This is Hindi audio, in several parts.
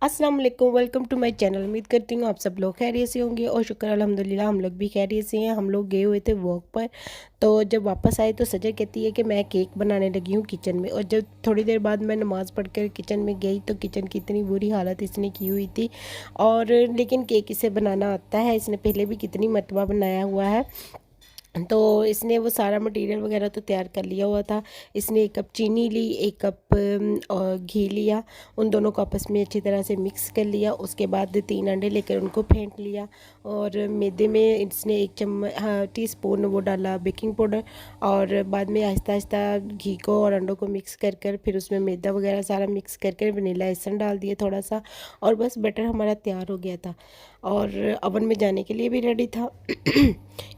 अस्सलाम वालेकुम, वेलकम टू माय चैनल। उम्मीद करती हूँ आप सब लोग खैरियत से होंगे और शुक्र अल्हम्दुलिल्लाह हम लोग भी खैरियत से हैं। हम लोग गए हुए थे वॉक पर, तो जब वापस आए तो सजा कहती है कि मैं केक बनाने लगी हूँ किचन में। और जब थोड़ी देर बाद मैं नमाज़ पढ़कर किचन में गई तो किचन की इतनी बुरी हालत इसने की हुई थी। और लेकिन केक इसे बनाना आता है, इसने पहले भी कितनी मरतबा बनाया हुआ है। तो इसने वो सारा मटेरियल वगैरह तो तैयार कर लिया हुआ था। इसने 1 कप चीनी ली, 1 कप और घी लिया, उन दोनों को आपस में अच्छी तरह से मिक्स कर लिया। उसके बाद 3 अंडे लेकर उनको फेंट लिया और मैदे में इसने 1 टीस्पून वो डाला बेकिंग पाउडर। और बाद में आहिस्ता आहिस्ता घी को और अंडों को मिक्स कर कर फिर उसमें मैदा वगैरह सारा मिक्स कर कर वनीला एसेंस डाल दिया थोड़ा सा, और बस बैटर हमारा तैयार हो गया था और अवन में जाने के लिए भी रेडी था।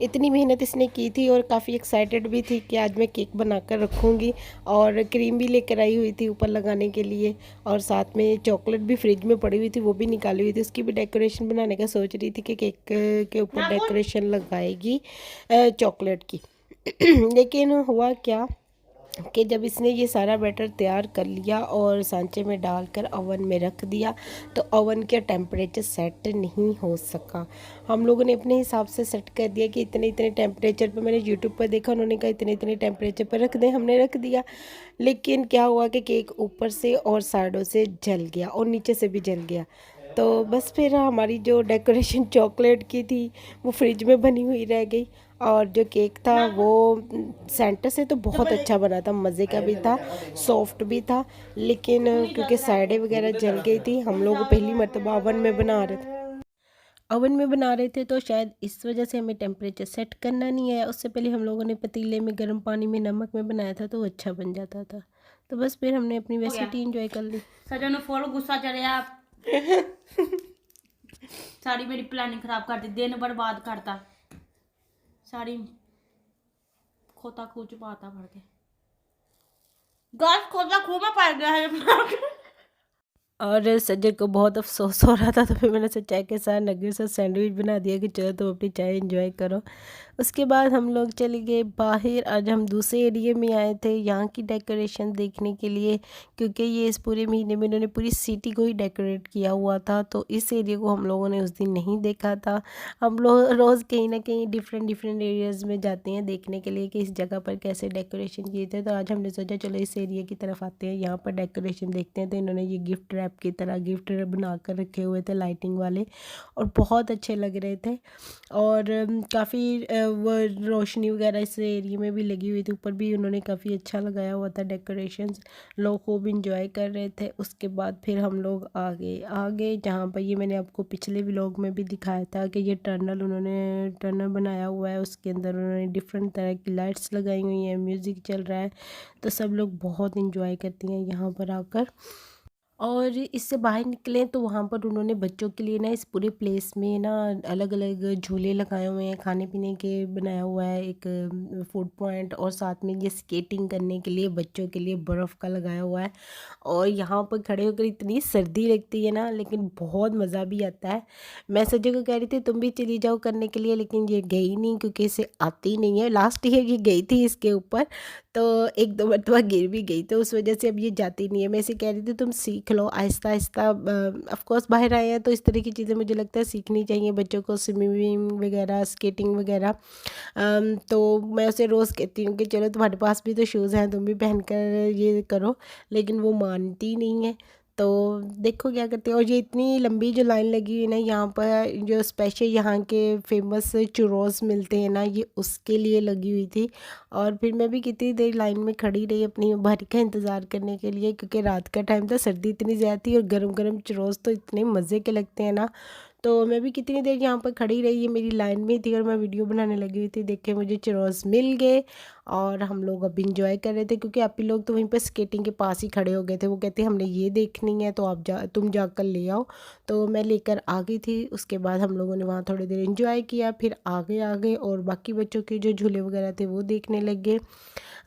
इतनी मेहनत इसने की थी और काफ़ी एक्साइटेड भी थी कि आज मैं केक बनाकर रखूँगी। और क्रीम भी लेकर आई हुई थी ऊपर लगाने के लिए, और साथ में चॉकलेट भी फ्रिज में पड़ी हुई थी, वो भी निकाली हुई थी। उसकी भी डेकोरेशन बनाने का सोच रही थी कि केक के ऊपर डेकोरेशन लगाएगी चॉकलेट की। लेकिन हुआ क्या कि जब इसने ये सारा बैटर तैयार कर लिया और सांचे में डालकर ओवन में रख दिया तो ओवन का टेम्परेचर सेट नहीं हो सका। हम लोगों ने अपने हिसाब से सेट कर दिया कि इतने इतने टेम्परेचर पर, मैंने यूट्यूब पर देखा, उन्होंने कहा इतने इतने टेम्परेचर पर रख दें, हमने रख दिया। लेकिन क्या हुआ कि केक ऊपर से और साइडों से जल गया और नीचे से भी जल गया। तो बस फिर हमारी जो डेकोरेशन चॉकलेट की थी वो फ्रिज में बनी हुई रह गई। और जो केक था वो सेंटर से तो बहुत अच्छा बना था, मज़े का भी था, सॉफ्ट भी था। लेकिन क्योंकि साइडें वगैरह जल गई थी, हम लोग पहली मरतबा ओवन में बना रहे थे तो शायद इस वजह से हमें टेम्परेचर सेट करना नहीं है। उससे पहले हम लोगों ने पतीले में गर्म पानी में नमक में बनाया था तो वो अच्छा बन जाता था। तो बस फिर हमने अपनी रेसिपी इंजॉय कर ली। सजन फुल गुस्सा चढ़िया। सारी मेरी प्लानिंग खराब कर दी, दिन बर्बाद करता, सारी खोता खूह च पाता भर के। गैस खोता खूह में पड़ गया है। और सज्जन को बहुत अफसोस हो रहा था तो फिर मैंने चाय के साथ नगे से सैंडविच बना दिया कि चलो तुम अपनी चाय एंजॉय करो। उसके बाद हम लोग चले गए बाहर। आज हम दूसरे एरिया में आए थे यहाँ की डेकोरेशन देखने के लिए, क्योंकि ये इस पूरे महीने में इन्होंने पूरी सिटी को ही डेकोरेट किया हुआ था। तो इस एरिया को हम लोगों ने उस दिन नहीं देखा था। हम लोग रोज़ कहीं ना कहीं डिफरेंट डिफरेंट एरियाज़ में जाते हैं देखने के लिए कि इस जगह पर कैसे डेकोरेशन किए थे। तो आज हमने सोचा चलो इस एरिया की तरफ आते हैं, यहाँ पर डेकोरेशन देखते हैं। तो इन्होंने ये गिफ्ट रैप की तरह गिफ्ट बना कर रखे हुए थे लाइटिंग वाले, और बहुत अच्छे लग रहे थे। और काफ़ी वो रोशनी वगैरह इस एरिया में भी लगी हुई थी, ऊपर भी उन्होंने काफ़ी अच्छा लगाया हुआ था डेकोरेशंस। लोग खूब इंजॉय कर रहे थे। उसके बाद फिर हम लोग आगे जहाँ पर ये मैंने आपको पिछले व्लॉग में भी दिखाया था कि ये उन्होंने टनल बनाया हुआ है, उसके अंदर उन्होंने डिफरेंट तरह की लाइट्स लगाई हुई हैं, म्यूज़िक चल रहा है। तो सब लोग बहुत इंजॉय करती हैं यहाँ पर आकर। और इससे बाहर निकले तो वहाँ पर उन्होंने बच्चों के लिए ना इस पूरे प्लेस में ना अलग अलग झूले लगाए हुए हैं, खाने पीने के बनाया हुआ है एक फूड पॉइंट, और साथ में ये स्केटिंग करने के लिए बच्चों के लिए बर्फ़ का लगाया हुआ है। और यहाँ पर खड़े होकर इतनी सर्दी लगती है ना, लेकिन बहुत मज़ा भी आता है। मैं सज्जो को कह रही थी तुम भी चली जाओ करने के लिए, लेकिन ये गई नहीं क्योंकि इसे आती नहीं है। लास्ट ईयर ये गई थी इसके ऊपर, तो 1-2 मरतबा गिर भी गई, तो उस वजह से अब ये जाती नहीं है। मैं इसे कह रही थी तुम सीख लो आहिस्ता आहिस्ता। ऑफ कोर्स बाहर आए हैं तो इस तरह की चीज़ें मुझे लगता है सीखनी चाहिए बच्चों को, स्विमिंग वगैरह, स्केटिंग वगैरह। तो मैं उसे रोज़ कहती हूँ कि चलो तुम्हारे पास भी तो शूज़ हैं, तुम भी पहन कर ये करो, लेकिन वो मानती नहीं है। तो देखो क्या करते हैं। और ये इतनी लंबी जो लाइन लगी हुई है ना यहाँ पर, जो स्पेशल यहाँ के फेमस चुरोस मिलते हैं ना, ये उसके लिए लगी हुई थी। और फिर मैं भी कितनी देर लाइन में खड़ी रही अपनी बारी का इंतज़ार करने के लिए, क्योंकि रात का टाइम था, सर्दी इतनी ज़्यादा थी और गरम गरम चुरोस तो इतने मज़े के लगते हैं ना। तो मैं भी कितनी देर यहाँ पर खड़ी रही, ये मेरी लाइन में थी और मैं वीडियो बनाने लगी हुई थी। देखे मुझे चुरोस मिल गए और हम लोग अब इंजॉय कर रहे थे, क्योंकि आप ही लोग तो वहीं पर स्केटिंग के पास ही खड़े हो गए थे। वो कहते हमने ये देखनी है तो तुम जाकर ले आओ। तो मैं लेकर आ गई थी। उसके बाद हम लोगों ने वहाँ थोड़ी देर इंजॉय किया, फिर आगे और बाकी बच्चों के जो झूले वगैरह थे वो देखने लग गए।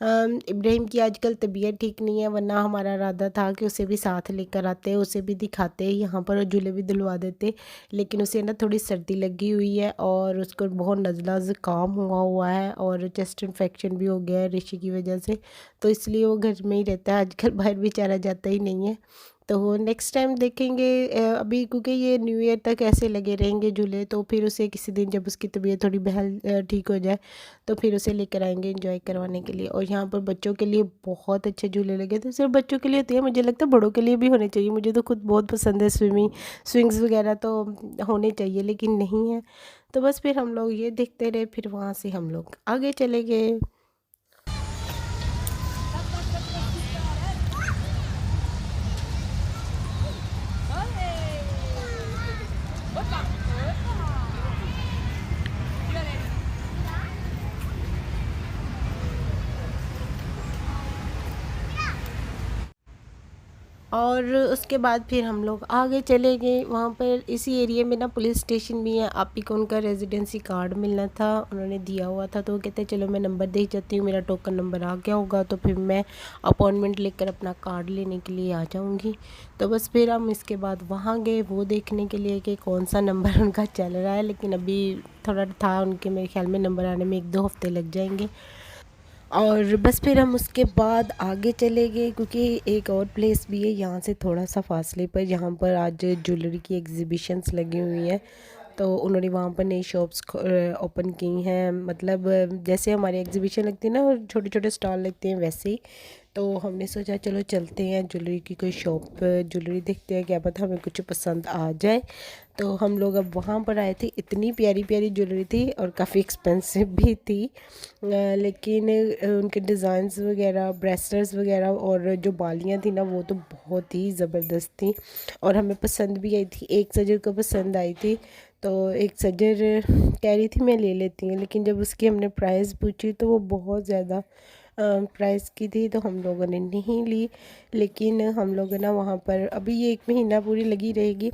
इब्राहिम की आजकल तबीयत ठीक नहीं है, वरना हमारा इरादा था कि उसे भी साथ लेकर आते, उसे भी दिखाते यहाँ पर और झूले भी दिलवा देते। लेकिन उसे ना थोड़ी सर्दी लगी हुई है और उसको बहुत नज़ला ज़ुकाम हुआ है और चेस्ट इन्फेक्शन भी हो गया है ऋषि की वजह से। तो इसलिए वो घर में ही रहता है आजकल, बाहर बेचारा जाता ही नहीं है। तो नेक्स्ट टाइम देखेंगे। अभी क्योंकि ये न्यू ईयर तक ऐसे लगे रहेंगे झूले, तो फिर उसे किसी दिन जब उसकी तबीयत थोड़ी बहाल ठीक हो जाए तो फिर उसे लेकर आएंगे एंजॉय करवाने के लिए। और यहाँ पर बच्चों के लिए बहुत अच्छे झूले लगे थे, सिर्फ बच्चों के लिए होते हैं, मुझे लगता है बड़ों के लिए भी होने चाहिए। मुझे तो खुद बहुत पसंद है स्विंग्स वगैरह तो होने चाहिए, लेकिन नहीं है। तो बस फिर हम लोग ये देखते रहे, फिर वहाँ से हम लोग आगे चले गए। और उसके बाद फिर हम लोग आगे चले गए। वहाँ पर इसी एरिया में ना पुलिस स्टेशन भी है। आप ही को उनका रेजिडेंसी कार्ड मिलना था, उन्होंने दिया हुआ था, तो वो कहते चलो मैं नंबर दे जाती हूँ, मेरा टोकन नंबर आ गया होगा तो फिर मैं अपॉइंटमेंट लेकर अपना कार्ड लेने के लिए आ जाऊँगी। तो बस फिर हम इसके बाद वहाँ गए वो देखने के लिए कि कौन सा नंबर उनका चल रहा है, लेकिन अभी थोड़ा था उनके, मेरे ख्याल में नंबर आने में 1-2 हफ्ते लग जाएंगे। और बस फिर हम उसके बाद आगे चले गए, क्योंकि एक और प्लेस भी है यहाँ से थोड़ा सा फासले पर, जहाँ पर आज ज्वेलरी की एग्जीबिशंस लगी हुई हैं। तो उन्होंने वहाँ पर नई शॉप्स ओपन की हैं, मतलब जैसे हमारी एग्जीबिशन लगती है ना, छोटे छोटे स्टॉल लगते हैं वैसे ही। तो हमने सोचा चलो चलते हैं ज्वेलरी की कोई शॉप, ज्वेलरी देखते हैं, क्या पता हमें कुछ पसंद आ जाए। तो हम लोग अब वहाँ पर आए थे। इतनी प्यारी प्यारी ज्वेलरी थी और काफ़ी एक्सपेंसिव भी थी, लेकिन उनके डिज़ाइंस वगैरह, ब्रेसलेट्स वगैरह और जो बालियाँ थी ना वो तो बहुत ही ज़बरदस्त थी और हमें पसंद भी आई थी। एक सजर को पसंद आई थी, तो एक सजर कह रही थी मैं ले लेती हूँ, लेकिन जब उसकी हमने प्राइस पूछी तो वो बहुत ज़्यादा प्राइस की थी, तो हम लोगों ने नहीं ली। लेकिन हम लोग ना वहाँ पर, अभी ये 1 महीना पूरी लगी रहेगी,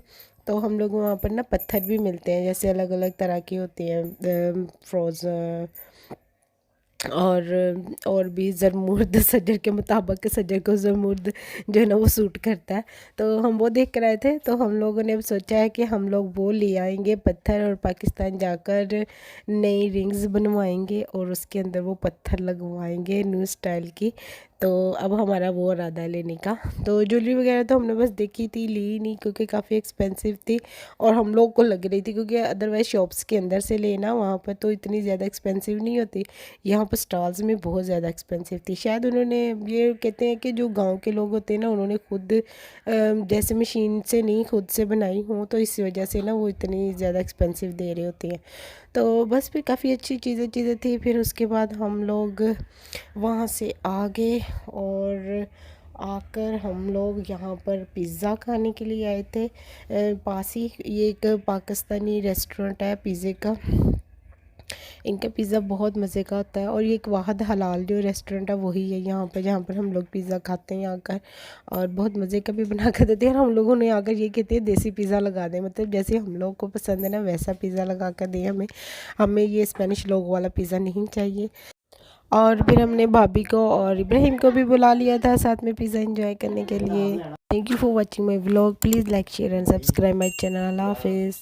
तो हम लोग वहाँ पर ना पत्थर भी मिलते हैं, जैसे अलग अलग तरह के होते हैं, फ्रोज़ और भी ज़रमुर्द सजर के मुताबिक, सजर को ज़रमुर्द जो है ना वो सूट करता है। तो हम वो देख कर आए थे, तो हम लोगों ने अब सोचा है कि हम लोग वो ले आएंगे पत्थर और पाकिस्तान जाकर नई रिंग्स बनवाएंगे और उसके अंदर वो पत्थर लगवाएंगे न्यू स्टाइल की। तो अब हमारा वो इरादा है लेने का। तो ज्वेलरी वगैरह तो हमने बस देखी थी, ली नहीं, क्योंकि काफ़ी एक्सपेंसिव थी और हम लोग को लग रही थी, क्योंकि अदरवाइज़ शॉप्स के अंदर से लेना वहाँ पर तो इतनी ज़्यादा एक्सपेंसिव नहीं होती, यहाँ पर स्टॉल्स में बहुत ज़्यादा एक्सपेंसिव थी। शायद उन्होंने, ये कहते हैं कि जो गांव के लोग होते हैं ना, उन्होंने खुद जैसे मशीन से नहीं खुद से बनाई हो, तो इस वजह से ना वो इतनी ज़्यादा एक्सपेंसिव दे रहे होते हैं। तो बस भी काफ़ी अच्छी चीज़ें थी। फिर उसके बाद हम लोग वहाँ से आ गए और आकर हम लोग यहाँ पर पिज़्ज़ा खाने के लिए आए थे। पास ही ये एक पाकिस्तानी रेस्टोरेंट है पिज़्ज़े का, इनका पिज़्ज़ा बहुत मज़े का होता है। और ये एक वाहद हलाल जो रेस्टोरेंट है वही है यहाँ पर, जहाँ पर हम लोग पिज़्ज़ा खाते हैं आकर, और बहुत मज़े का भी बना कर देते हैं। और हम लोगों ने आकर ये कहते हैं देसी पिज़्ज़ा लगा दें, मतलब जैसे हम लोग को पसंद है ना वैसा पिज़्ज़ा लगा कर दें हमें, हमें ये स्पेनिश लोगो वाला पिज़्ज़ा नहीं चाहिए। और फिर हमने भाभी को और इब्राहिम को भी बुला लिया था साथ में पिज़्ज़ा एंजॉय करने के लिए। Thank you for watching my vlog, please like share and subscribe my channel. अल्लाह हाफिज़।